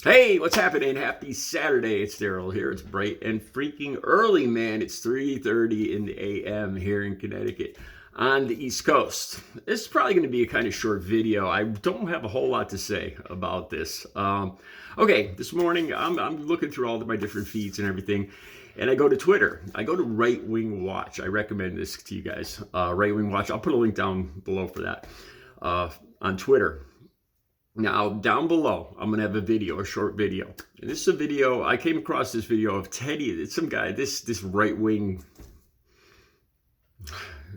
Hey, what's happening? Happy Saturday. It's Daryl here. It's bright and freaking early, man. It's 3:30 in the a.m. here in Connecticut on the East Coast. This is probably going to be a kind of short video. I don't have a whole lot to say about this. Okay, this morning I'm looking through all of my different feeds and everything, and I go to Twitter. I go to Right Wing Watch. I recommend this to you guys. Right Wing Watch. I'll put a link down below for that on Twitter. Now, down below, I'm going to have a video, a short video. And this is a video, I came across this video of Teddy, it's some guy, this right-wing,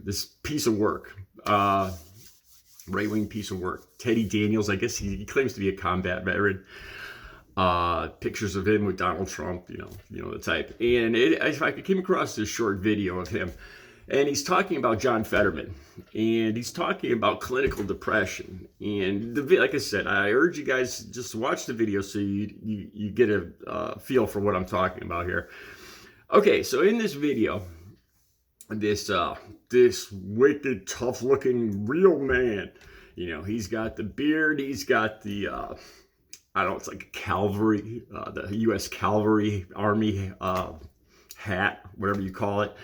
this piece of work, right-wing piece of work. Teddy Daniels, I guess he claims to be a combat veteran. Pictures of him with Donald Trump, you know the type. And I came across this short video of him. And he's talking about John Fetterman, and he's talking about clinical depression. And like I said, I urge you guys just watch the video so you get a feel for what I'm talking about here. Okay, so in this video, this wicked, tough-looking real man, he's got the beard, he's got the I don't know, it's like a cavalry, the U.S. Cavalry Army hat, whatever you call it.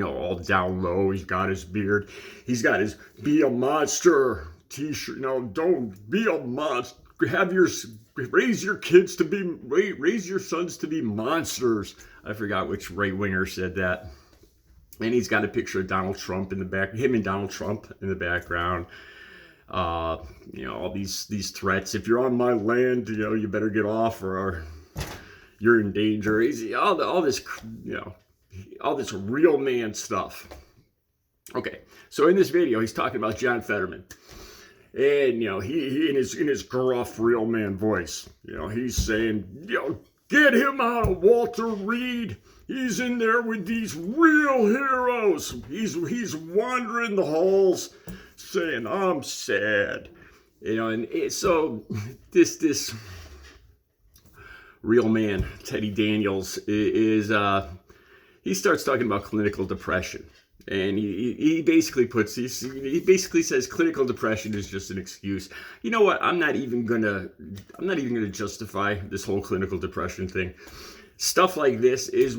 All down low. He's got his beard. He's got his "Be a Monster" t-shirt. Don't be a monster. Raise your sons to be monsters. I forgot which right winger said that. And he's got a picture of Donald Trump in the back. Him and Donald Trump in the background. All these threats. If you're on my land, you better get off, or you're in danger. All this real man stuff. Okay, so in this video, he's talking about John Fetterman, and he in his gruff real man voice, he's saying, get him out of Walter Reed. He's in there with these real heroes. He's wandering the halls, saying, I'm sad, so this real man Teddy Daniels is he starts talking about clinical depression, and he basically says clinical depression is just an excuse. You know what? I'm not even gonna justify this whole clinical depression thing. Stuff like this, and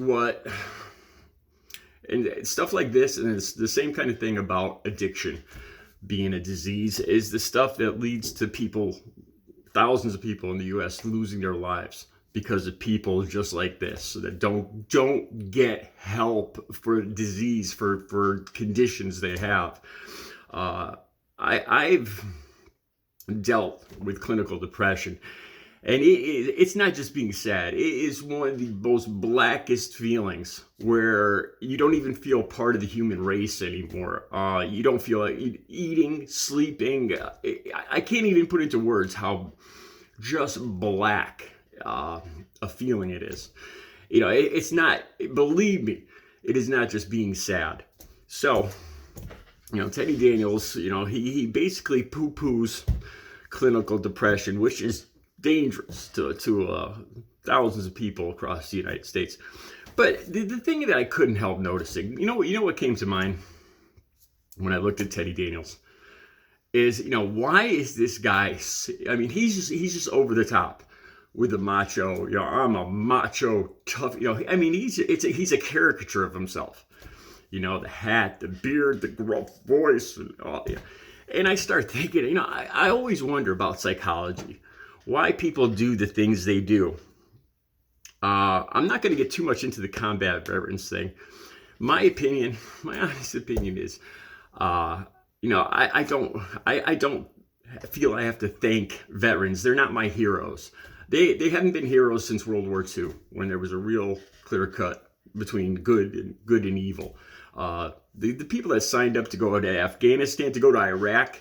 it's the same kind of thing about addiction being a disease, is the stuff that leads to thousands of people in the U.S. losing their lives because of people just like this that don't get help for disease, for conditions they have. I've dealt with clinical depression, and it's not just being sad. It is one of the most blackest feelings, where you don't even feel part of the human race anymore. You don't feel like eating, sleeping. I can't even put into words how just black a feeling it is. It's not, believe me, it is not just being sad. So, Teddy Daniels, he basically poo-poos clinical depression, which is dangerous to thousands of people across the United States. But the thing that I couldn't help noticing, what came to mind when I looked at Teddy Daniels is, why is this guy, he's just over the top with the macho, I'm a macho tough, he's a caricature of himself. The hat, the beard, the gruff voice, and all. And I start thinking, I always wonder about psychology, why people do the things they do. I'm not going to get too much into the combat veterans thing. My honest opinion is, I don't feel I have to thank veterans. They're not my heroes. They haven't been heroes since World War II, when there was a real clear cut between good and evil. The people that signed up to go to Afghanistan, to go to Iraq,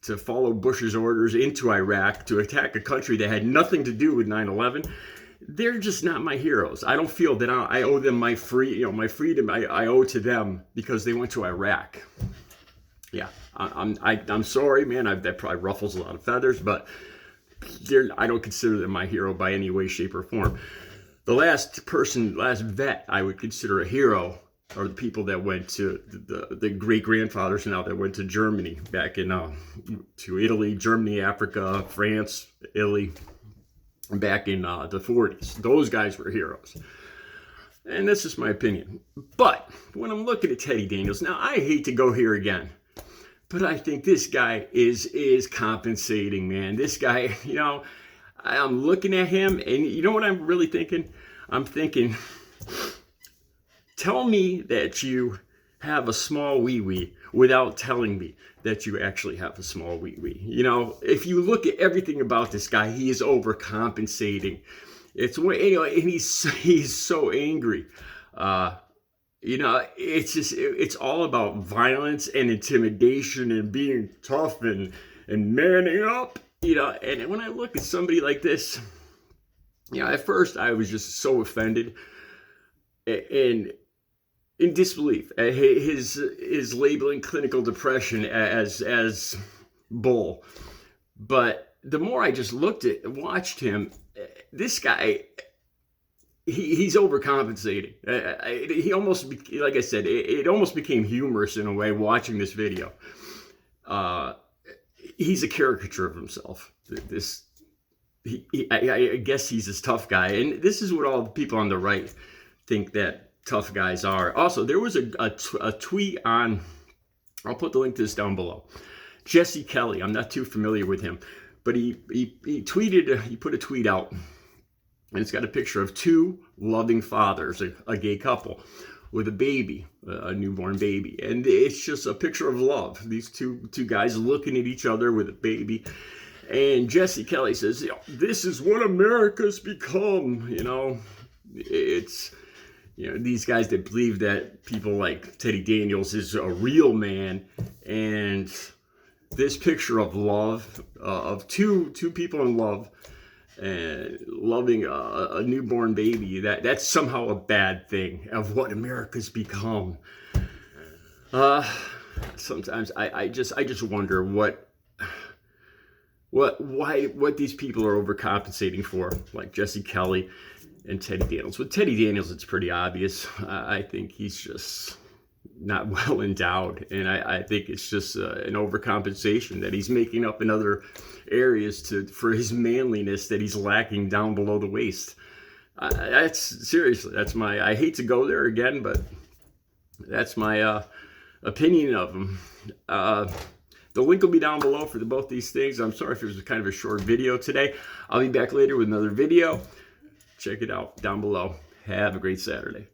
to follow Bush's orders into Iraq, to attack a country that had nothing to do with 9/11, they're just not my heroes. I don't feel that I owe them my freedom. I owe to them because they went to Iraq. Yeah, I'm sorry, man. That probably ruffles a lot of feathers, but I don't consider them my hero by any way, shape, or form. The last vet I would consider a hero are the people that went to the great grandfathers now that went to Germany, back in to Italy, Germany, Africa, France, Italy, back in the 40s. Those guys were heroes. And that's just my opinion. But when I'm looking at Teddy Daniels, now I hate to go here again, but I think this guy is compensating, man. This guy, you know, I'm looking at him, and you know what I'm really thinking? I'm thinking, tell me that you have a small wee-wee without telling me that you actually have a small wee-wee. You know, if you look at everything about this guy, he is overcompensating. It's, you know, and he's so angry. You know, it's just, it's all about violence and intimidation and being tough and manning up, you know. And when I look at somebody like this, you know, at first I was just so offended and in disbelief at his labeling clinical depression as bull. But the more I just watched him, this guy, he's overcompensating. He almost, like I said, it almost became humorous in a way watching this video. He's a caricature of himself. I guess he's this tough guy, and this is what all the people on the right think that tough guys are. Also, there was a tweet on, I'll put the link to this down below. Jesse Kelly, I'm not too familiar with him, but he tweeted, he put a tweet out, and it's got a picture of two loving fathers, a gay couple, with a baby, a newborn baby. And it's just a picture of love. These two guys looking at each other with a baby. And Jesse Kelly says, you know, this is what America's become. You know, it's, you know, these guys that believe that people like Teddy Daniels is a real man. And this picture of love, of two people in love, and loving a newborn baby, that's somehow a bad thing of what America's become. Sometimes I just wonder what these people are overcompensating for, like Jesse Kelly and Teddy Daniels. With Teddy Daniels, it's pretty obvious. I think he's just not well endowed, and I think it's just an overcompensation that he's making up in other areas for his manliness that he's lacking down below the waist. That's my, I hate to go there again, but that's my opinion of him. The link will be down below for both these things. I'm sorry if it was kind of a short video today. I'll be back later with another video. Check it out down below. Have a great Saturday.